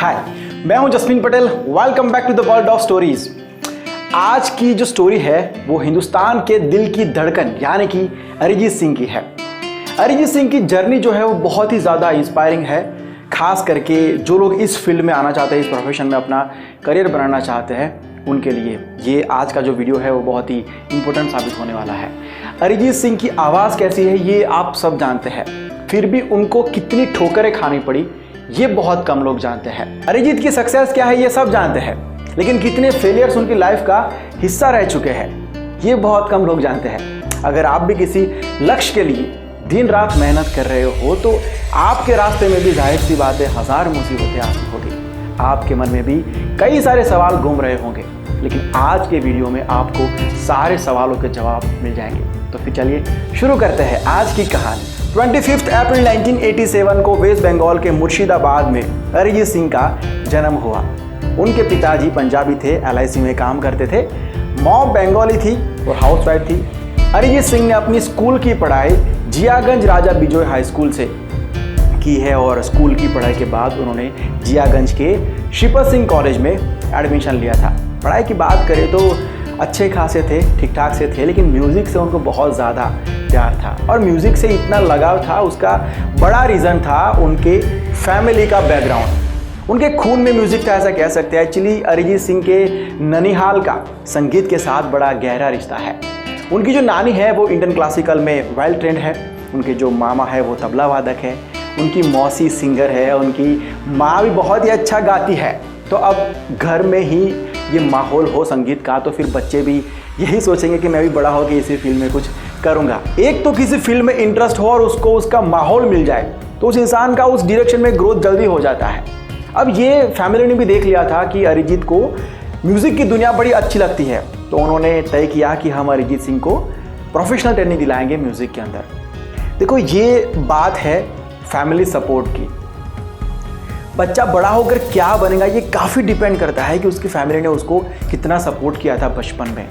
हाय, मैं हूं Jasmeen Patel. Welcome back to the world of stories. आज की जो स्टोरी है वो हिंदुस्तान के दिल की धड़कन यानी कि अरिजीत सिंह की है। अरिजीत सिंह की जर्नी जो है वो बहुत ही ज़्यादा इंस्पायरिंग है, खास करके जो लोग इस फील्ड में आना चाहते हैं, इस प्रोफेशन में अपना करियर बनाना चाहते हैं, उनके लिए ये आज का जो वीडियो है वो बहुत ही इंपॉर्टेंट साबित होने वाला है। अरिजीत सिंह की आवाज़ कैसी है ये आप सब जानते हैं, फिर भी उनको कितनी ठोकरें खानी पड़ी ये बहुत कम लोग जानते हैं। अरिजीत की सक्सेस क्या है ये सब जानते हैं, लेकिन कितने फेलियर्स उनकी लाइफ का हिस्सा रह चुके हैं ये बहुत कम लोग जानते हैं। अगर आप भी किसी लक्ष्य के लिए दिन रात मेहनत कर रहे हो तो आपके रास्ते में भी जाहिर सी बात है हजार मुसीबतें आती होगी, आपके मन में भी कई सारे सवाल घूम रहे होंगे, लेकिन आज के वीडियो में आपको सारे सवालों के जवाब मिल जाएंगे। तो फिर चलिए शुरू करते हैं आज की कहानी। 25 अप्रैल 1987 को वेस्ट बंगाल के मुर्शिदाबाद में अरिजीत सिंह का जन्म हुआ। उनके पिताजी पंजाबी थे, LIC में काम करते थे, मॉम बंगाली थी और हाउसवाइफ थी। अरिजीत सिंह ने अपनी स्कूल की पढ़ाई जियागंज राजा बिजोय हाई स्कूल से की है और स्कूल की पढ़ाई के बाद उन्होंने जियागंज के शिपर सिंह कॉलेज में एडमिशन लिया था। पढ़ाई की बात करें तो अच्छे खासे थे, ठीक ठाक से थे, लेकिन म्यूज़िक से उनको बहुत ज़्यादा प्यार था और म्यूज़िक से इतना लगाव था, उसका बड़ा रीज़न था उनके फैमिली का बैकग्राउंड। उनके खून में म्यूज़िक था ऐसा कह सकते हैं। एक्चुअली अरिजीत सिंह के ननिहाल का संगीत के साथ बड़ा गहरा रिश्ता है। उनकी जो नानी है वो इंडियन क्लासिकल में वेल ट्रेंड है, उनके जो मामा है वो तबला वादक है, उनकी मौसी सिंगर है, उनकी माँ भी बहुत ही अच्छा गाती है। तो अब घर में ही ये माहौल हो संगीत का तो फिर बच्चे भी यही सोचेंगे कि मैं भी बड़ा होकर इसी फील्ड में कुछ करूँगा। एक तो किसी फील्ड में इंटरेस्ट हो और उसको उसका माहौल मिल जाए तो उस इंसान का उस डायरेक्शन में ग्रोथ जल्दी हो जाता है। अब ये फैमिली ने भी देख लिया था कि अरिजीत को म्यूज़िक की दुनिया बड़ी अच्छी लगती है, तो उन्होंने तय किया कि हम अरिजीत सिंह को प्रोफेशनल ट्रेनिंग दिलाएंगे म्यूज़िक के अंदर। देखो ये बात है फैमिली सपोर्ट की। बच्चा बड़ा होकर क्या बनेगा ये काफ़ी डिपेंड करता है कि उसकी फैमिली ने उसको कितना सपोर्ट किया था बचपन में।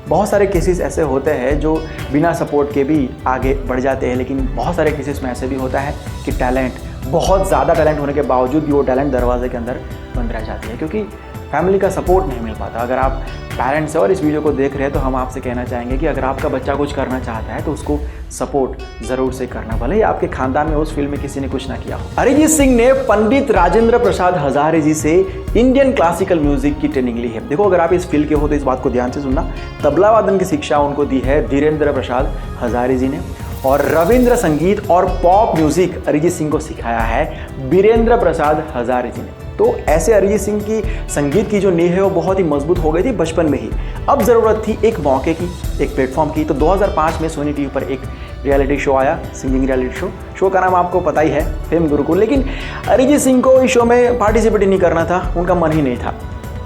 बहुत सारे केसेस ऐसे होते हैं जो बिना सपोर्ट के भी आगे बढ़ जाते हैं, लेकिन बहुत सारे केसेस में ऐसे भी होता है कि टैलेंट, बहुत ज़्यादा टैलेंट होने के बावजूद भी वो टैलेंट दरवाजे के अंदर बंद रह जाती है क्योंकि फैमिली का सपोर्ट नहीं मिल पाता। अगर आप पेरेंट्स और इस वीडियो को देख रहे हैं तो हम आपसे कहना चाहेंगे कि अगर आपका बच्चा कुछ करना चाहता है तो उसको सपोर्ट ज़रूर से करना, भले ही आपके खानदान में उस फील्ड में किसी ने कुछ ना किया हो। अरिजीत सिंह ने पंडित राजेंद्र प्रसाद हजारे जी से इंडियन क्लासिकल म्यूजिक की ट्रेनिंग ली है। देखो अगर आप इस फील्ड के हो तो इस बात को ध्यान से सुनना, तबला वादन की शिक्षा उनको दी है धीरेन्द्र प्रसाद हजारे जी ने, और रविंद्र संगीत और पॉप म्यूजिक अरिजीत सिंह को सिखाया है वीरेंद्र प्रसाद हजारे जी ने। तो ऐसे अरिजीत सिंह की संगीत की जो नींव है वो बहुत ही मजबूत हो गई थी बचपन में ही। अब ज़रूरत थी एक मौके की, एक प्लेटफॉर्म की। तो 2005 में सोनी टीवी पर एक रियलिटी शो आया, सिंगिंग रियलिटी शो का नाम आपको पता ही है, फेम गुरुकुल। लेकिन अरिजीत सिंह को इस शो में पार्टिसिपेट नहीं करना था, उनका मन ही नहीं था।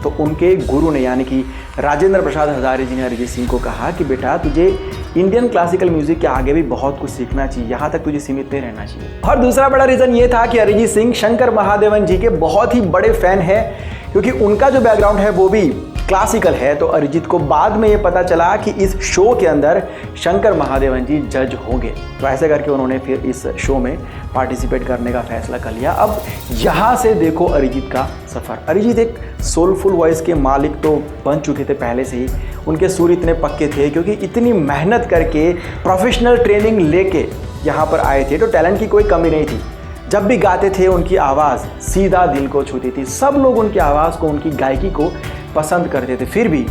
तो उनके गुरु ने यानी कि राजेंद्र प्रसाद हजारे जी ने अरिजीत सिंह को कहा कि बेटा तुझे इंडियन क्लासिकल म्यूजिक के आगे भी बहुत कुछ सीखना चाहिए, यहाँ तक तुझे सीमित नहीं रहना चाहिए। और दूसरा बड़ा रीज़न ये था कि अरिजीत सिंह शंकर महादेवन जी के बहुत ही बड़े फैन हैं, क्योंकि उनका जो बैकग्राउंड है वो भी क्लासिकल है। तो अरिजीत को बाद में ये पता चला कि इस शो के अंदर शंकर महादेवन जी जज होंगे, तो ऐसे करके उन्होंने फिर इस शो में पार्टिसिपेट करने का फैसला कर लिया। अब यहाँ से देखो अरिजीत का सफ़र। अरिजीत एक सोलफुल वॉइस के मालिक तो बन चुके थे पहले से ही, उनके सुर इतने पक्के थे क्योंकि इतनी मेहनत करके प्रोफेशनल ट्रेनिंग लेके यहाँ पर आए थे, तो टैलेंट की कोई कमी नहीं थी। जब भी गाते थे उनकी आवाज़ सीधा दिल को छूती थी, सब लोग उनकी आवाज़ को, उनकी गायकी को पसंद करते थे। फिर भी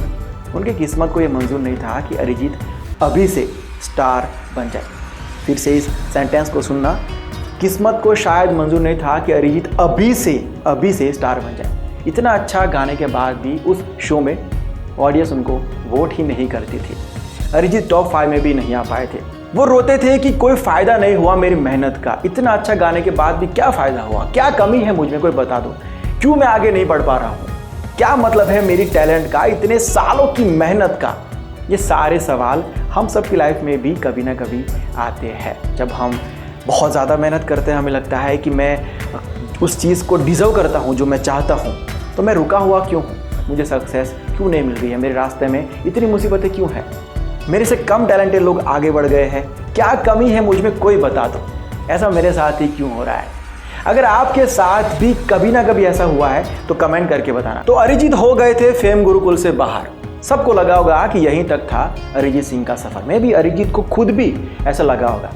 उनकी किस्मत को ये मंजूर नहीं था कि अरिजीत अभी से स्टार बन जाए। फिर से इस सेंटेंस को सुनना, किस्मत को शायद मंजूर नहीं था कि अरिजीत अभी से स्टार बन जाए। इतना अच्छा गाने के बाद भी उस शो में ऑडियंस उनको वोट ही नहीं करती थी। अरिजीत टॉप 5 में भी नहीं आ पाए थे। वो रोते थे कि कोई फ़ायदा नहीं हुआ मेरी मेहनत का, इतना अच्छा गाने के बाद भी क्या फ़ायदा हुआ, क्या कमी है मुझ में, कोई बता दो, क्यों मैं आगे नहीं बढ़ पा रहा हूँ, क्या मतलब है मेरी टैलेंट का, इतने सालों की मेहनत का। ये सारे सवाल हम सब की लाइफ में भी कभी ना कभी आते हैं। जब हम बहुत ज़्यादा मेहनत करते हैं, हमें लगता है कि मैं उस चीज़ को डिज़र्व करता हूँ जो मैं चाहता हूँ, तो मैं रुका हुआ क्यों हूँ, मुझे सक्सेस क्यों नहीं मिल रही है, मेरे रास्ते में इतनी मुसीबतें क्यों हैं, मेरे से कम टैलेंटेड लोग आगे बढ़ गए हैं, क्या कमी है मुझ में, कोई बता दो, ऐसा मेरे साथ ही क्यों हो रहा है। अगर आपके साथ भी कभी ना कभी ऐसा हुआ है तो कमेंट करके बताना। तो अरिजीत हो गए थे फेम गुरुकुल से बाहर। सबको लगा होगा कि यहीं तक था अरिजीत सिंह का सफर में भी, अरिजीत को खुद भी ऐसा लगा होगा,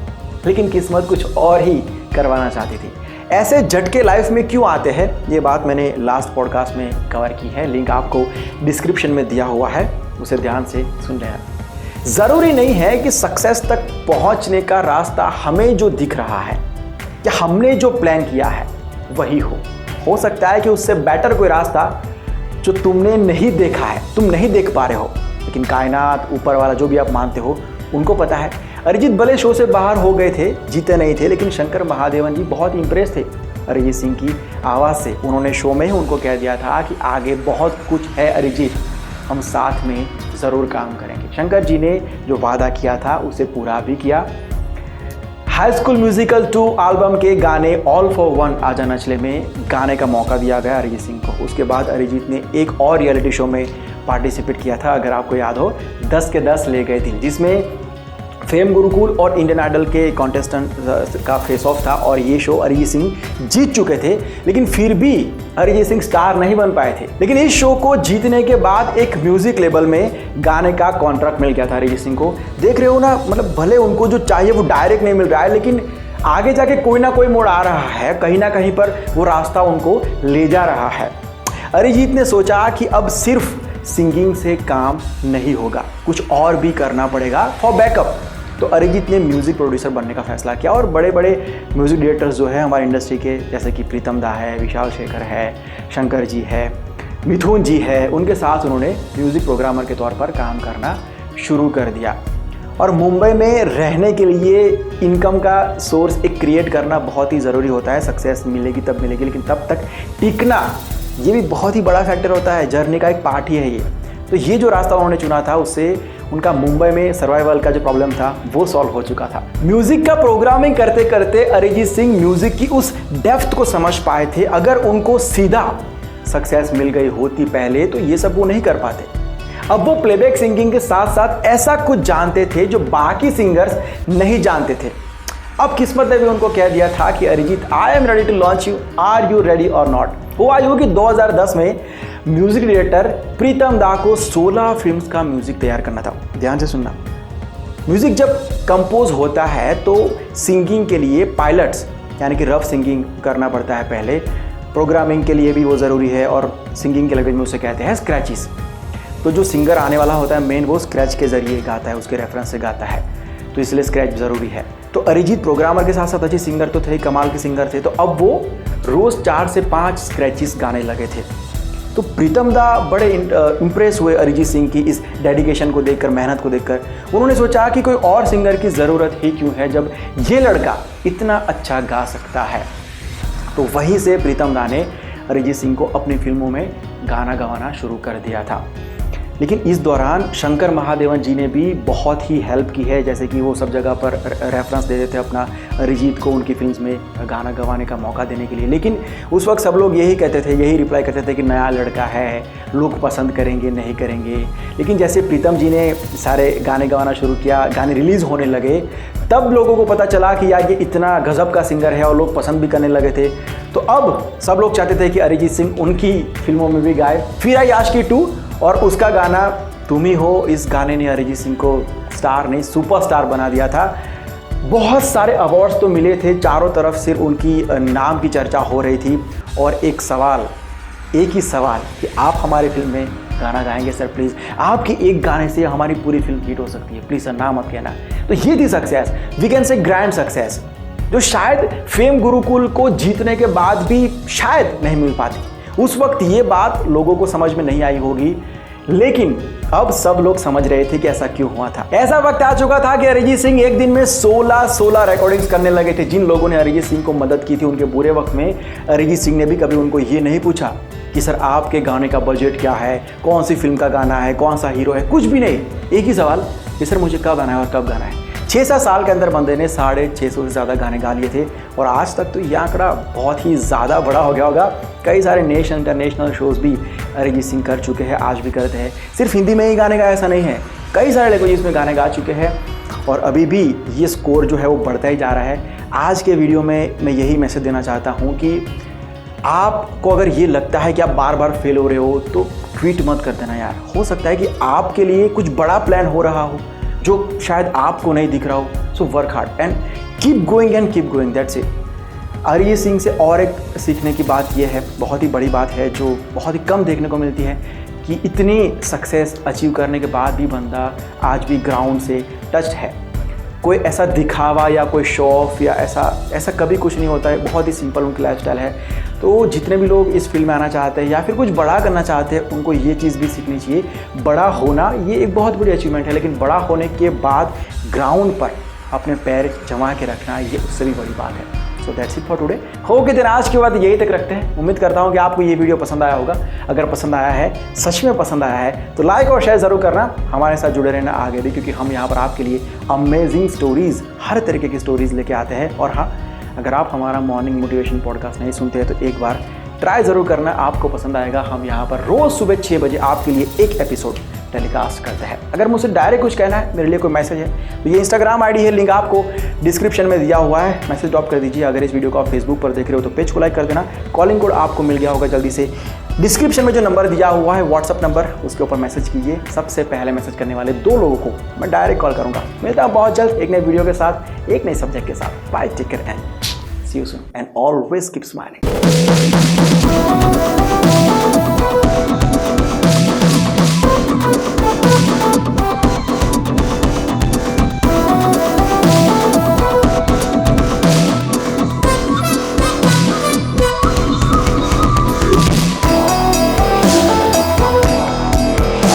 लेकिन किस्मत कुछ और ही करवाना चाहती थी। ऐसे झटके लाइफ में क्यों आते हैं, ये बात मैंने लास्ट पॉडकास्ट में कवर की है, लिंक आपको डिस्क्रिप्शन में दिया हुआ है, उसे ध्यान से सुन लेना। ज़रूरी नहीं है कि सक्सेस तक पहुंचने का रास्ता हमें जो दिख रहा है या हमने जो प्लान किया है वही हो सकता है कि उससे बेटर कोई रास्ता जो तुमने नहीं देखा है, तुम नहीं देख पा रहे हो, लेकिन कायनात, ऊपर वाला, जो भी आप मानते हो, उनको पता है। अरिजीत भले शो से बाहर हो गए थे, जीते नहीं थे, लेकिन शंकर महादेवन जी बहुत इंप्रेस थे अरिजीत सिंह की आवाज़ से। उन्होंने शो में ही उनको कह दिया था कि आगे बहुत कुछ है अरिजीत, हम साथ में ज़रूर काम करेंगे। शंकर जी ने जो वादा किया था उसे पूरा भी किया। हाई स्कूल म्यूजिकल 2 एल्बम के गाने ऑल फॉर वन आजा नचले में गाने का मौका दिया गया अरिजीत सिंह को। उसके बाद अरिजीत ने एक और रियलिटी शो में पार्टिसिपेट किया था, अगर आपको याद हो, 10 के 10 ले गए दिल, जिसमें फेम गुरुकुल और इंडियन आइडल के कॉन्टेस्टेंट का फेस ऑफ था और ये शो अरिजीत सिंह जीत चुके थे, लेकिन फिर भी अरिजीत सिंह स्टार नहीं बन पाए थे। लेकिन इस शो को जीतने के बाद एक म्यूजिक लेबल में गाने का कॉन्ट्रैक्ट मिल गया था अरिजीत सिंह को। देख रहे हो ना, मतलब भले उनको जो चाहिए वो डायरेक्ट नहीं मिल रहा है, लेकिन आगे जाके कोई ना कोई मोड़ आ रहा है, कहीं ना कहीं पर वो रास्ता उनको ले जा रहा है। अरिजीत ने सोचा कि अब सिर्फ सिंगिंग से काम नहीं होगा, कुछ और भी करना पड़ेगा फॉर बैकअप। तो अरिजीत ने म्यूज़िक प्रोड्यूसर बनने का फैसला किया और बड़े बड़े म्यूज़िक डायरेक्टर्स जो है हमारी इंडस्ट्री के, जैसे कि प्रीतम दा है, विशाल शेखर है, शंकर जी है, मिथुन जी है, उनके साथ उन्होंने म्यूज़िक प्रोग्रामर के तौर पर काम करना शुरू कर दिया। और मुंबई में रहने के लिए इनकम का सोर्स एक क्रिएट करना बहुत ही ज़रूरी होता है। सक्सेस मिलेगी तब मिलेगी, लेकिन तब तक टिकना ये भी बहुत ही बड़ा फैक्टर होता है, जर्नी का एक पार्ट ही है ये। तो ये जो रास्ता उन्होंने चुना था, उससे उनका मुंबई में सर्वाइवल का जो प्रॉब्लम था वो सॉल्व हो चुका था। म्यूजिक का प्रोग्रामिंग करते करते अरिजीत सिंह म्यूजिक की उस डेप्थ को समझ पाए थे। अगर उनको सीधा सक्सेस मिल गई होती पहले तो ये सब वो नहीं कर पाते। अब वो प्लेबैक सिंगिंग के साथ साथ ऐसा कुछ जानते थे जो बाकी सिंगर्स नहीं जानते थे। अब किस्मत ने भी उनको कह दिया था कि Arijit, I am ready to launch you, are you ready or not. हुआ यूँ कि 2010 में म्यूजिक डायरेक्टर प्रीतम दा को 16 फिल्म्स का म्यूजिक तैयार करना था। ध्यान से सुनना, म्यूजिक जब कंपोज होता है तो सिंगिंग के लिए पायलट्स यानी कि रफ सिंगिंग करना पड़ता है पहले, प्रोग्रामिंग के लिए भी वो ज़रूरी है, और सिंगिंग के लैंग्वेज में उसे कहते हैं स्क्रैचेस। तो जो सिंगर आने वाला होता है मेन, वो स्क्रैच के ज़रिए गाता है, उसके रेफरेंस से गाता है, तो इसलिए स्क्रैच ज़रूरी है। तो अरिजीत प्रोग्रामर के साथ साथ अच्छे सिंगर तो थे, कमाल के सिंगर थे, तो अब वो रोज़ 4 से 5 स्क्रैचेस गाने लगे थे। तो प्रीतम दा बड़े इम्प्रेस हुए अरिजीत सिंह की इस डेडिकेशन को देखकर, मेहनत को देखकर। उन्होंने सोचा कि कोई और सिंगर की ज़रूरत ही क्यों है जब ये लड़का इतना अच्छा गा सकता है। तो वहीं से प्रीतम दा ने अरिजीत सिंह को अपनी फिल्मों में गाना गवाना शुरू कर दिया था। लेकिन इस दौरान शंकर महादेवन जी ने भी बहुत ही हेल्प की है, जैसे कि वो सब जगह पर रेफरेंस दे देते अपना अरिजीत को उनकी फिल्म्स में गाना गवाने का मौका देने के लिए। लेकिन उस वक्त सब लोग यही कहते थे, यही रिप्लाई करते थे कि नया लड़का है, लोग पसंद करेंगे नहीं करेंगे। लेकिन जैसे प्रीतम जी ने सारे गाने गवाना शुरू किया, गाने रिलीज़ होने लगे, तब लोगों को पता चला कि यार ये इतना गजब का सिंगर है और लोग पसंद भी करने लगे थे। तो अब सब लोग चाहते थे कि अरिजीत सिंह उनकी फिल्मों में भी गाए। फिर आई आशिकी 2 और उसका गाना तुम ही हो, इस गाने ने अरिजीत सिंह को स्टार नहीं सुपरस्टार बना दिया था। बहुत सारे अवार्ड्स तो मिले थे, चारों तरफ सिर्फ उनकी नाम की चर्चा हो रही थी। और एक ही सवाल कि आप हमारी फिल्म में गाना गाएंगे सर प्लीज़, आपके एक गाने से हमारी पूरी फिल्म हिट हो सकती है, प्लीज़ सर नाम मत कहना। तो ये थी success, we can say grand success, जो शायद फेम गुरुकुल को जीतने के बाद भी शायद नहीं मिल पाती। उस वक्त ये बात लोगों को समझ में नहीं आई होगी, लेकिन अब सब लोग समझ रहे थे कि ऐसा क्यों हुआ था। ऐसा वक्त आ चुका था कि अरिजीत सिंह एक दिन में 16 रिकॉर्डिंग्स करने लगे थे। जिन लोगों ने अरिजीत सिंह को मदद की थी उनके बुरे वक्त में, अरिजीत सिंह ने भी कभी उनको ये नहीं पूछा कि सर आपके गाने का बजट क्या है, कौन सी फिल्म का गाना है, कौन सा हीरो है, कुछ भी नहीं। एक ही सवाल कि सर मुझे कब गाना है और कब गाना है। 6-7 साल के अंदर बंदे ने 650 से ज़्यादा गाने गा लिए थे और आज तक तो ये आंकड़ा बहुत ही ज़्यादा बड़ा हो गया होगा। कई सारे नेशनल इंटरनेशनल शोज़ भी अरिजीत सिंह कर चुके हैं, आज भी करते हैं। सिर्फ हिंदी में ही गाने का ऐसा नहीं है, कई सारे लैंग्वेज में गाने गा चुके हैं और अभी भी ये स्कोर जो है वो बढ़ता ही जा रहा है। आज के वीडियो में मैं यही मैसेज देना चाहता हूँ कि आपको अगर ये लगता है कि आप बार बार फेल हो रहे हो तो ट्वीट मत कर देना यार। हो सकता है कि आपके लिए कुछ बड़ा प्लान हो रहा हो जो शायद आपको नहीं दिख रहा हो। So work hard and keep going, that's it. Arijit Singh से और एक सीखने की बात यह है, बहुत ही बड़ी बात है जो बहुत ही कम देखने को मिलती है, कि इतनी सक्सेस अचीव करने के बाद भी बंदा आज भी ग्राउंड से टच्ड है। कोई ऐसा दिखावा या कोई शो ऑफ या ऐसा कभी कुछ नहीं होता है। बहुत ही सिंपल उनकी लाइफस्टाइल है। तो जितने भी लोग इस फील्ड में आना चाहते हैं या फिर कुछ बड़ा करना चाहते हैं, उनको ये चीज़ भी सीखनी चाहिए। बड़ा होना ये एक बहुत बड़ी अचीवमेंट है, लेकिन बड़ा होने के बाद ग्राउंड पर अपने पैर जमा के रखना ये उससे भी बड़ी बात है। So that's it for today. होके दिन आज की बात यही तक रखते हैं। उम्मीद करता हूँ कि आपको ये वीडियो पसंद आया होगा। अगर पसंद आया है, सच में पसंद आया है, तो लाइक और शेयर ज़रूर करना। हमारे साथ जुड़े रहना आगे भी, क्योंकि हम यहाँ पर आपके लिए अमेजिंग स्टोरीज़, हर तरीके की स्टोरीज़ लेके आते हैं। और हाँ, अगर आप हमारा मॉर्निंग मोटिवेशन पॉडकास्ट नहीं सुनते हैं तो एक बार ट्राई ज़रूर करना, आपको पसंद आएगा। हम यहाँ पर रोज़ सुबह 6 बजे आपके लिए एक एपिसोड टेलीकास्ट करते हैं। अगर मुझसे डायरेक्ट कुछ कहना है, मेरे लिए कोई मैसेज है, तो ये इंस्टाग्राम आईडी है, लिंक आपको डिस्क्रिप्शन में दिया हुआ है, मैसेज ड्रॉप कर दीजिए। अगर इस वीडियो को आप फेसबुक पर देख रहे हो तो पेज को लाइक कर देना। कॉलिंग कोड आपको मिल गया होगा जल्दी से। डिस्क्रिप्शन में जो नंबर दिया हुआ है व्हाट्सअप नंबर, उसके ऊपर मैसेज कीजिए। सबसे पहले मैसेज करने वाले 2 लोगों को मैं डायरेक्ट कॉल करूँगा। मिलता हूँ बहुत जल्द एक नए वीडियो के साथ, एक नए सब्जेक्ट के साथ। Bye, take care and see you soon and always keep smiling.